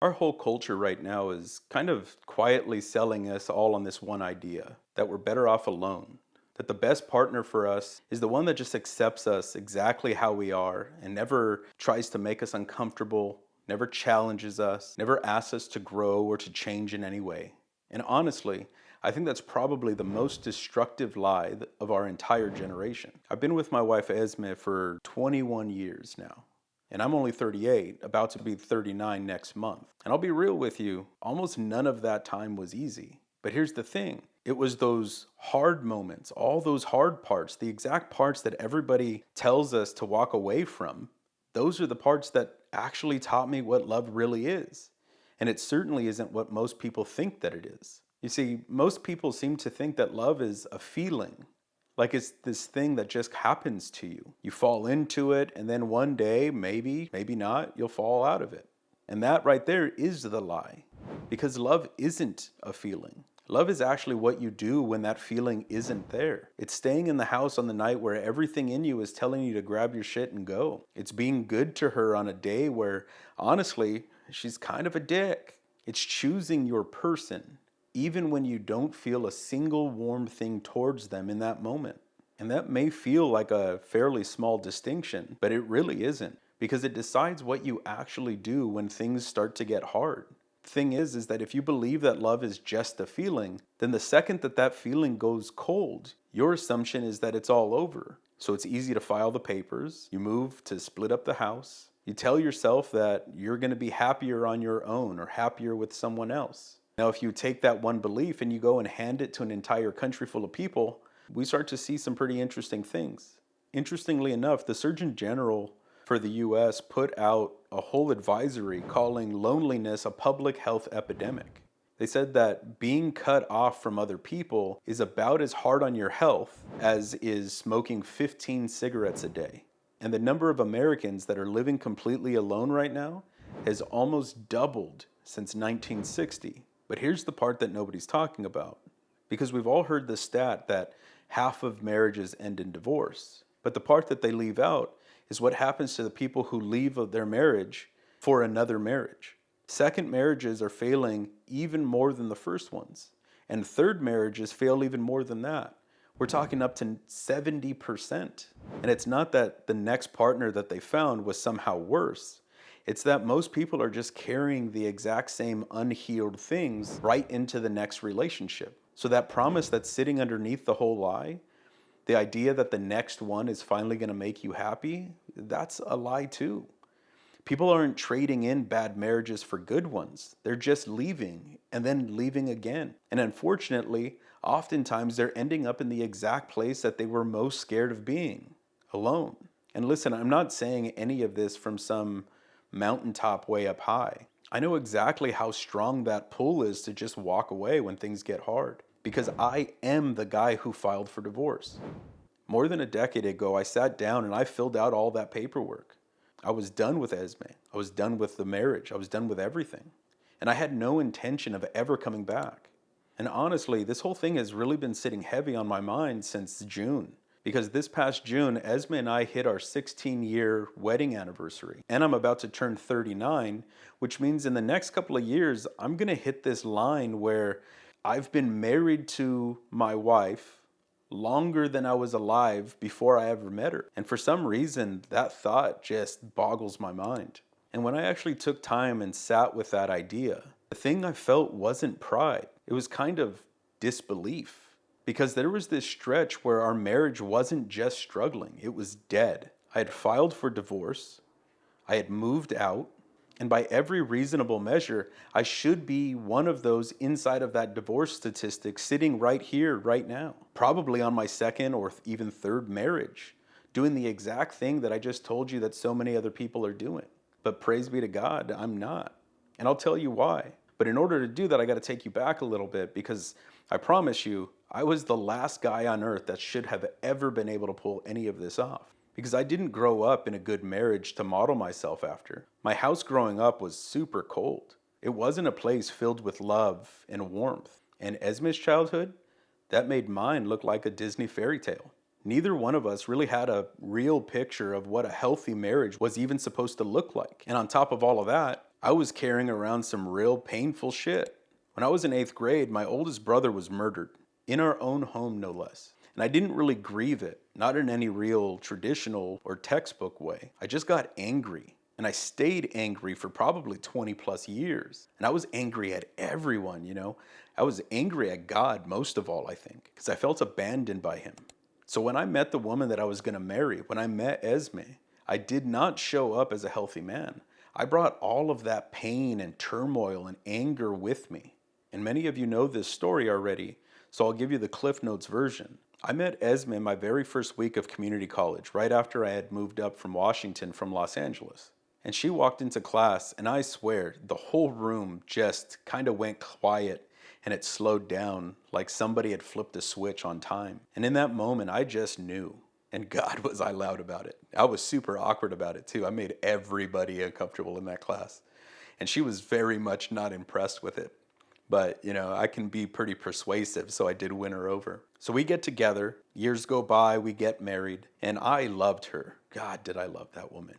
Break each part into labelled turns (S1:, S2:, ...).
S1: Our whole culture right now is kind of quietly selling us all on this one idea that we're better off alone. That the best partner for us is the one that just accepts us exactly how we are and never tries to make us uncomfortable, never challenges us, never asks us to grow or to change in any way. And honestly, I think that's probably the most destructive lie of our entire generation. I've been with my wife Esme for 21 years now. And I'm only 38, about to be 39 next month. And I'll be real with you, almost none of that time was easy. But here's the thing, it was those hard moments, all those hard parts, the exact parts that everybody tells us to walk away from. Those are the parts that actually taught me what love really is. And it certainly isn't what most people think that it is. You see, most people seem to think that love is a feeling, like it's this thing that just happens to you. You fall into it, and then one day, maybe not, you'll fall out of it. And that right there is the lie. Because love isn't a feeling. Love is actually what you do when that feeling isn't there. It's staying in the house on the night where everything in you is telling you to grab your shit and go. It's being good to her on a day where, honestly, she's kind of a dick. It's choosing your person, even when you don't feel a single warm thing towards them in that moment. And that may feel like a fairly small distinction, but it really isn't, because it decides what you actually do when things start to get hard. The thing is that if you believe that love is just a feeling, then the second that that feeling goes cold, your assumption is that it's all over. So it's easy to file the papers, you move to split up the house, you tell yourself that you're going to be happier on your own or happier with someone else. Now, if you take that one belief and you go and hand it to an entire country full of people, we start to see some pretty interesting things. Interestingly enough, the Surgeon General for the US put out a whole advisory calling loneliness a public health epidemic. They said that being cut off from other people is about as hard on your health as is smoking 15 cigarettes a day. And the number of Americans that are living completely alone right now has almost doubled since 1960. But here's the part that nobody's talking about. Because we've all heard the stat that half of marriages end in divorce. But the part that they leave out is what happens to the people who leave of their marriage for another marriage. Second marriages are failing even more than the first ones. And third marriages fail even more than that. We're talking up to 70%. And it's not that the next partner that they found was somehow worse. It's that most people are just carrying the exact same unhealed things right into the next relationship. So that promise that's sitting underneath the whole lie, the idea that the next one is finally going to make you happy, that's a lie too. People aren't trading in bad marriages for good ones. They're just leaving and then leaving again. And unfortunately, oftentimes they're ending up in the exact place that they were most scared of being, alone. And listen, I'm not saying any of this from some mountaintop way up high. I know exactly how strong that pull is to just walk away when things get hard, because I am the guy who filed for divorce. More than a decade ago, I sat down and I filled out all that paperwork. I was done with Esme. I was done with the marriage. I was done with everything. And I had no intention of ever coming back. And honestly, this whole thing has really been sitting heavy on my mind since June. Because this past June, Esme and I hit our 16-year wedding anniversary. And I'm about to turn 39, which means in the next couple of years, I'm going to hit this line where I've been married to my wife longer than I was alive before I ever met her. And for some reason, that thought just boggles my mind. And when I actually took time and sat with that idea, the thing I felt wasn't pride. It was kind of disbelief. Because there was this stretch where our marriage wasn't just struggling, it was dead. I had filed for divorce, I had moved out, and by every reasonable measure, I should be one of those inside of that divorce statistic sitting right here, right now. Probably on my second or even third marriage, doing the exact thing that I just told you that so many other people are doing. But praise be to God, I'm not. And I'll tell you why. But in order to do that, I got to take you back a little bit, because I promise you, I was the last guy on earth that should have ever been able to pull any of this off. Because I didn't grow up in a good marriage to model myself after. My house growing up was super cold. It wasn't a place filled with love and warmth. And Esme's childhood, that made mine look like a Disney fairy tale. Neither one of us really had a real picture of what a healthy marriage was even supposed to look like. And on top of all of that, I was carrying around some real painful shit. When I was in 8th grade, my oldest brother was murdered, in our own home no less. And I didn't really grieve it, not in any real traditional or textbook way. I just got angry. And I stayed angry for probably 20 plus years. And I was angry at everyone, you know. I was angry at God most of all, I think, because I felt abandoned by him. So when I met the woman that I was going to marry, when I met Esme, I did not show up as a healthy man. I brought all of that pain and turmoil and anger with me. And many of you know this story already, so I'll give you the Cliff Notes version. I met Esme in my very first week of community college, right after I had moved up from Washington from Los Angeles. And she walked into class, and I swear, the whole room just kind of went quiet and it slowed down like somebody had flipped a switch on time. And in that moment, I just knew. And God, was I loud about it. I was super awkward about it too. I made everybody uncomfortable in that class. And she was very much not impressed with it. But, you know, I can be pretty persuasive, so I did win her over. So we get together, years go by, we get married, and I loved her. God, did I love that woman.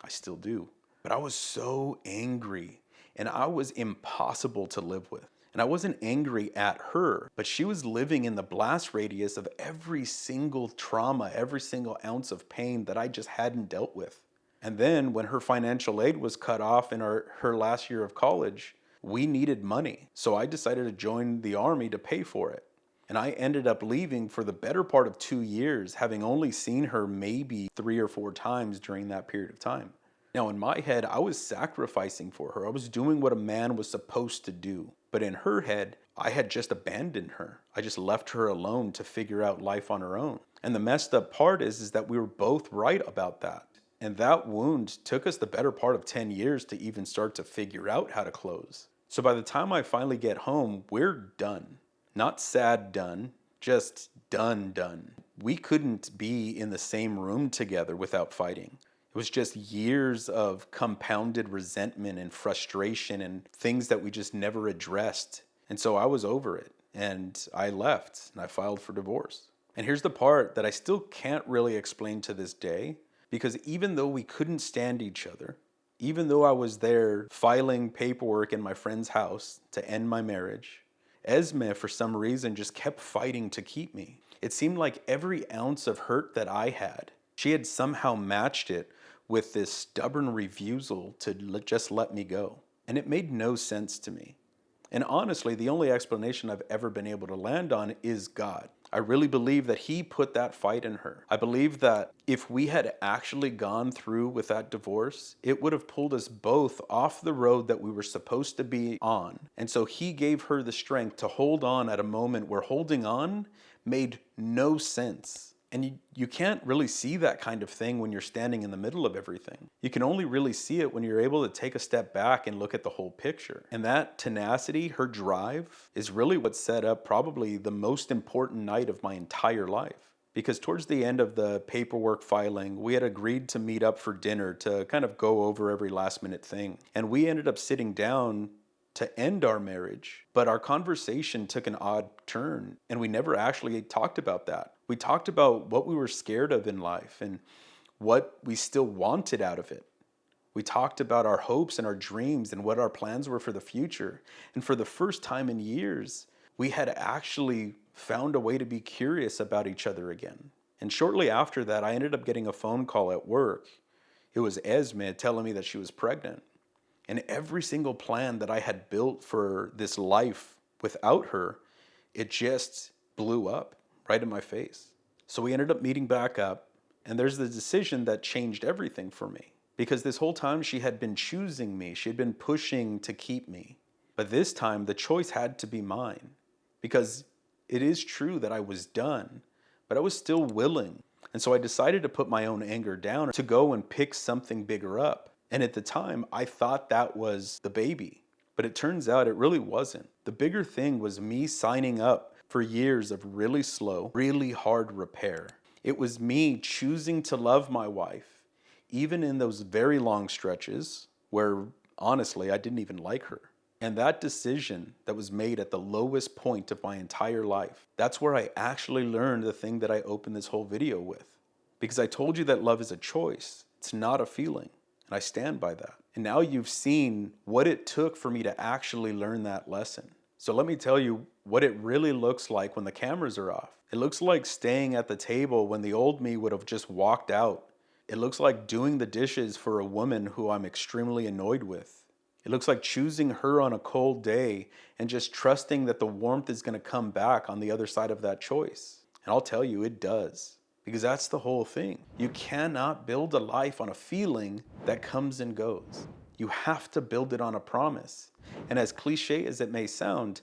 S1: I still do. But I was so angry, and I was impossible to live with. And I wasn't angry at her, but she was living in the blast radius of every single trauma, every single ounce of pain that I just hadn't dealt with. And then when her financial aid was cut off in her last year of college, we needed money. So I decided to join the army to pay for it. And I ended up leaving for the better part of 2 years, having only seen her maybe 3 or 4 times during that period of time. Now, in my head, I was sacrificing for her. I was doing what a man was supposed to do. But in her head, I had just abandoned her. I just left her alone to figure out life on her own. And the messed up part is that we were both right about that. And that wound took us the better part of 10 years to even start to figure out how to close. So by the time I finally get home, we're done. Not sad done, just done. We couldn't be in the same room together without fighting. It was just years of compounded resentment and frustration and things that we just never addressed. And so I was over it and I left and I filed for divorce. And here's the part that I still can't really explain to this day, because even though we couldn't stand each other, even though I was there filing paperwork in my friend's house to end my marriage, Esme, for some reason, just kept fighting to keep me. It seemed like every ounce of hurt that I had, she had somehow matched it with this stubborn refusal to just let me go. And it made no sense to me. And honestly, the only explanation I've ever been able to land on is God. I really believe that he put that fight in her. I believe that if we had actually gone through with that divorce, it would have pulled us both off the road that we were supposed to be on. And so he gave her the strength to hold on at a moment where holding on made no sense. And you can't really see that kind of thing when you're standing in the middle of everything. You can only really see it when you're able to take a step back and look at the whole picture. And that tenacity, her drive, is really what set up probably the most important night of my entire life. Because towards the end of the paperwork filing, we had agreed to meet up for dinner to kind of go over every last minute thing. And we ended up sitting down to end our marriage, but our conversation took an odd turn and we never actually talked about that. We talked about what we were scared of in life and what we still wanted out of it. We talked about our hopes and our dreams and what our plans were for the future. And for the first time in years, we had actually found a way to be curious about each other again. And shortly after that, I ended up getting a phone call at work. It was Esme telling me that she was pregnant. And every single plan that I had built for this life without her, it just blew up right in my face. So we ended up meeting back up, and there's the decision that changed everything for me. Because this whole time she had been choosing me, she had been pushing to keep me. But this time the choice had to be mine. Because it is true that I was done, but I was still willing. And so I decided to put my own anger down to go and pick something bigger up. And at the time, I thought that was the baby. But it turns out it really wasn't. The bigger thing was me signing up for years of really slow, really hard repair. It was me choosing to love my wife, even in those very long stretches where, honestly, I didn't even like her. And that decision that was made at the lowest point of my entire life, that's where I actually learned the thing that I opened this whole video with. Because I told you that love is a choice. It's not a feeling. And I stand by that. And now you've seen what it took for me to actually learn that lesson. So let me tell you what it really looks like when the cameras are off. It looks like staying at the table when the old me would have just walked out. It looks like doing the dishes for a woman who I'm extremely annoyed with. It looks like choosing her on a cold day and just trusting that the warmth is going to come back on the other side of that choice. And I'll tell you, it does. Because that's the whole thing. You cannot build a life on a feeling that comes and goes. You have to build it on a promise. And as cliche as it may sound,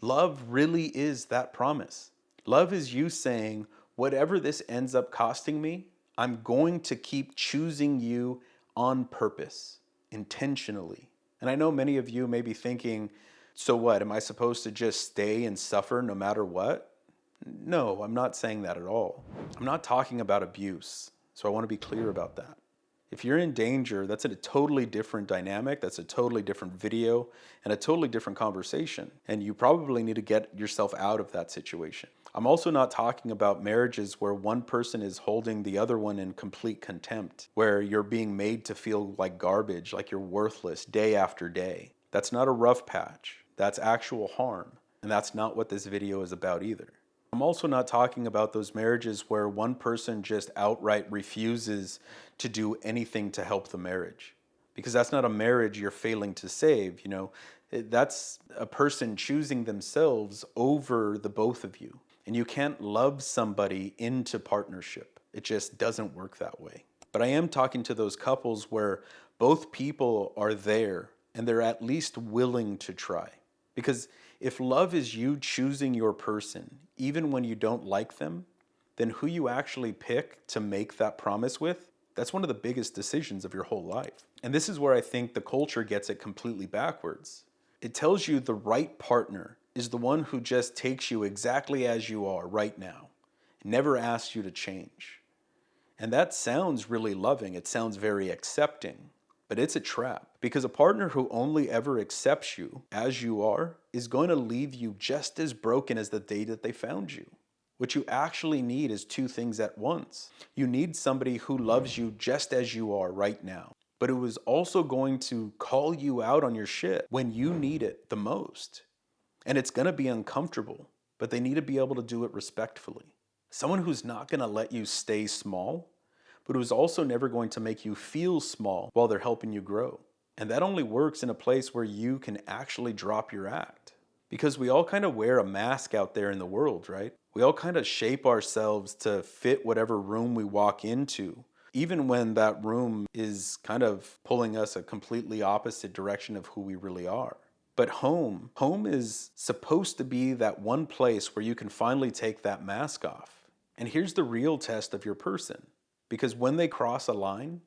S1: love really is that promise. Love is you saying, whatever this ends up costing me, I'm going to keep choosing you on purpose, intentionally. And I know many of you may be thinking, so what? Am I supposed to just stay and suffer no matter what? No, I'm not saying that at all. I'm not talking about abuse, so I want to be clear about that. If you're in danger, that's a totally different dynamic, that's a totally different video, and a totally different conversation, and you probably need to get yourself out of that situation. I'm also not talking about marriages where one person is holding the other one in complete contempt, where you're being made to feel like garbage, like you're worthless day after day. That's not a rough patch, that's actual harm, and that's not what this video is about either. I'm also not talking about those marriages where one person just outright refuses to do anything to help the marriage. Because that's not a marriage you're failing to save, That's a person choosing themselves over the both of you. And you can't love somebody into partnership. It just doesn't work that way. But I am talking to those couples where both people are there and they're at least willing to try. Because if love is you choosing your person, even when you don't like them, then who you actually pick to make that promise with, that's one of the biggest decisions of your whole life. And this is where I think the culture gets it completely backwards. It tells you the right partner is the one who just takes you exactly as you are right now, never asks you to change. And that sounds really loving, it sounds very accepting. But it's a trap, because a partner who only ever accepts you as you are is going to leave you just as broken as the day that they found you. What you actually need is two things at once. You need somebody who loves you just as you are right now, but who is also going to call you out on your shit when you need it the most. And it's going to be uncomfortable, but they need to be able to do it respectfully. Someone who's not going to let you stay small, but who's also never going to make you feel small while they're helping you grow. And that only works in a place where you can actually drop your act. Because we all kind of wear a mask out there in the world, right? We all kind of shape ourselves to fit whatever room we walk into, even when that room is kind of pulling us a completely opposite direction of who we really are. But home is supposed to be that one place where you can finally take that mask off. And here's the real test of your person. Because when they cross a line,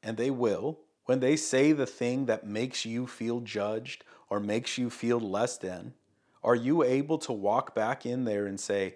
S1: and they will, when they say the thing that makes you feel judged or makes you feel less than, are you able to walk back in there and say,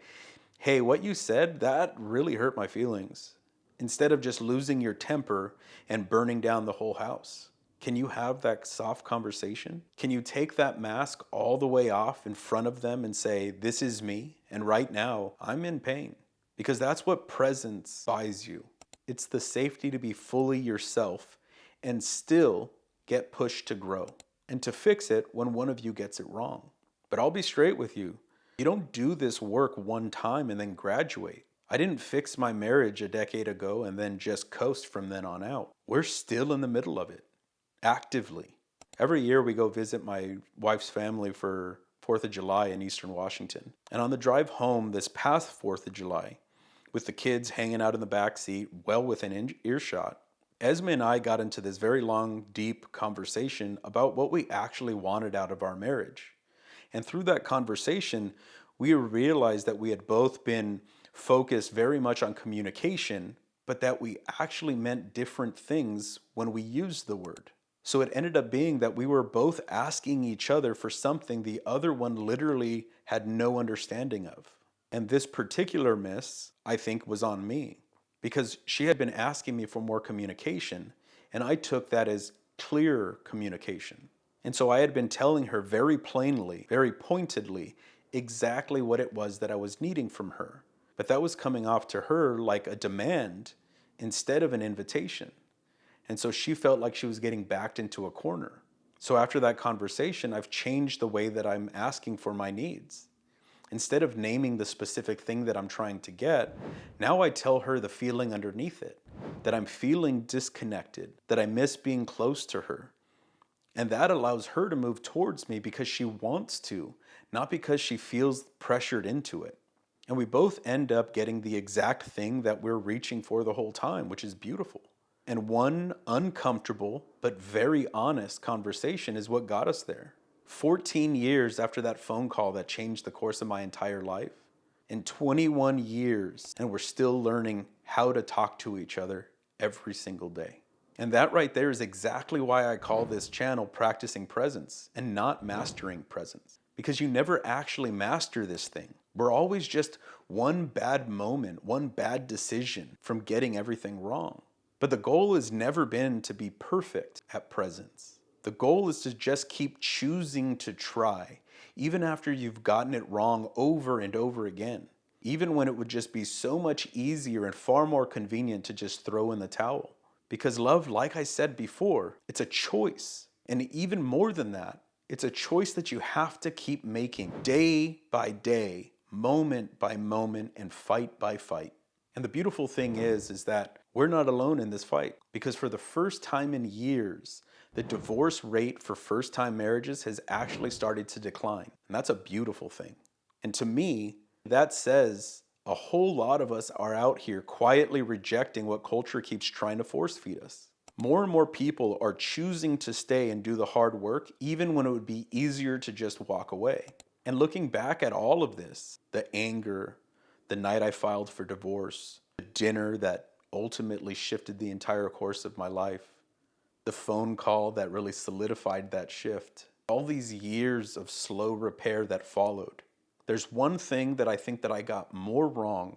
S1: hey, what you said, that really hurt my feelings, instead of just losing your temper and burning down the whole house? Can you have that soft conversation? Can you take that mask all the way off in front of them and say, this is me, and right now I'm in pain? Because that's what presence buys you. It's the safety to be fully yourself and still get pushed to grow and to fix it when one of you gets it wrong. But I'll be straight with you. You don't do this work one time and then graduate. I didn't fix my marriage a decade ago and then just coast from then on out. We're still in the middle of it, actively. Every year we go visit my wife's family for 4th of July in Eastern Washington. And on the drive home this past 4th of July, with the kids hanging out in the back seat, well within earshot, Esme and I got into this very long, deep conversation about what we actually wanted out of our marriage. And through that conversation, we realized that we had both been focused very much on communication, but that we actually meant different things when we used the word. So it ended up being that we were both asking each other for something the other one literally had no understanding of. And this particular miss, I think, was on me, because she had been asking me for more communication, and I took that as clear communication. And so I had been telling her very plainly, very pointedly, exactly what it was that I was needing from her. But that was coming off to her like a demand instead of an invitation. And so she felt like she was getting backed into a corner. So after that conversation, I've changed the way that I'm asking for my needs. Instead of naming the specific thing that I'm trying to get, now I tell her the feeling underneath it, that I'm feeling disconnected, that I miss being close to her. And that allows her to move towards me because she wants to, not because she feels pressured into it. And we both end up getting the exact thing that we're reaching for the whole time, which is beautiful. And one uncomfortable but very honest conversation is what got us there. 14 years after that phone call that changed the course of my entire life, in 21 years, and we're still learning how to talk to each other every single day. And that right there is exactly why I call this channel Practicing Presence and not Mastering Presence. Because you never actually master this thing. We're always just one bad moment, one bad decision from getting everything wrong. But the goal has never been to be perfect at presence. The goal is to just keep choosing to try, even after you've gotten it wrong over and over again. Even when it would just be so much easier and far more convenient to just throw in the towel. Because love, like I said before, it's a choice. And even more than that, it's a choice that you have to keep making day by day, moment by moment, and fight by fight. And the beautiful thing is that we're not alone in this fight. Because for the first time in years, the divorce rate for first-time marriages has actually started to decline. And that's a beautiful thing. And to me, that says a whole lot of us are out here quietly rejecting what culture keeps trying to force feed us. More and more people are choosing to stay and do the hard work, even when it would be easier to just walk away. And looking back at all of this, the anger, the night I filed for divorce, the dinner that ultimately shifted the entire course of my life, the phone call that really solidified that shift, all these years of slow repair that followed. There's one thing that I think that I got more wrong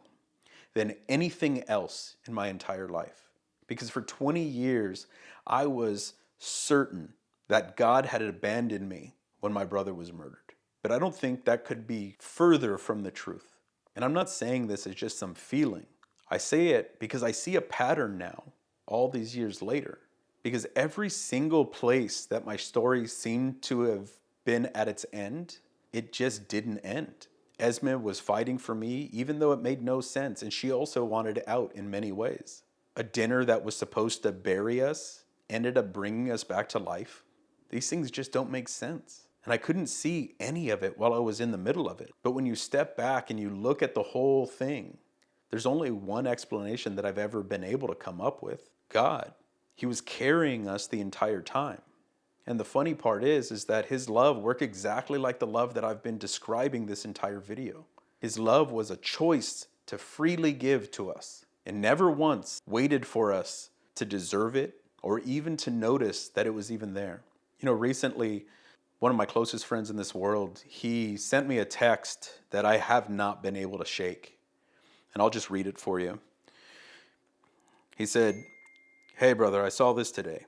S1: than anything else in my entire life. Because for 20 years, I was certain that God had abandoned me when my brother was murdered. But I don't think that could be further from the truth. And I'm not saying this as just some feeling. I say it because I see a pattern now, all these years later. Because every single place that my story seemed to have been at its end, it just didn't end. Esme was fighting for me even though it made no sense, and she also wanted out in many ways. A dinner that was supposed to bury us ended up bringing us back to life. These things just don't make sense. And I couldn't see any of it while I was in the middle of it. But when you step back and you look at the whole thing, there's only one explanation that I've ever been able to come up with: God. He was carrying us the entire time. And the funny part is that his love worked exactly like the love that I've been describing this entire video. His love was a choice to freely give to us and never once waited for us to deserve it or even to notice that it was even there. You know, recently, one of my closest friends in this world, he sent me a text that I have not been able to shake. And I'll just read it for you. He said, "Hey brother, I saw this today.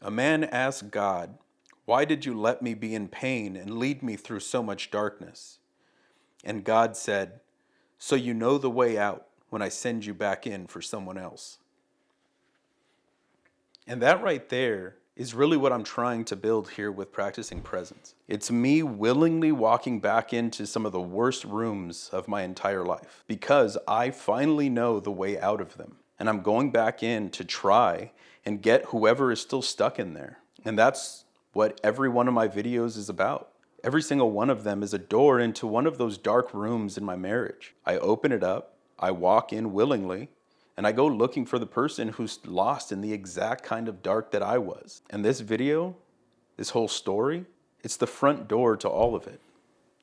S1: A man asked God, 'Why did you let me be in pain and lead me through so much darkness?' And God said, 'So you know the way out when I send you back in for someone else.'" And that right there is really what I'm trying to build here with Practicing Presence. It's me willingly walking back into some of the worst rooms of my entire life because I finally know the way out of them. And I'm going back in to try and get whoever is still stuck in there. And that's what every one of my videos is about. Every single one of them is a door into one of those dark rooms in my marriage. I open it up, I walk in willingly, and I go looking for the person who's lost in the exact kind of dark that I was. And this video, this whole story, it's the front door to all of it.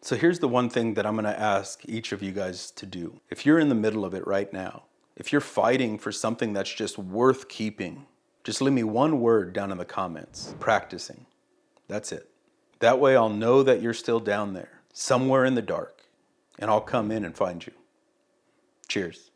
S1: So here's the one thing that I'm gonna ask each of you guys to do. If you're in the middle of it right now, if you're fighting for something that's just worth keeping, just leave me one word down in the comments: practicing. That's it. That way I'll know that you're still down there, somewhere in the dark, and I'll come in and find you. Cheers.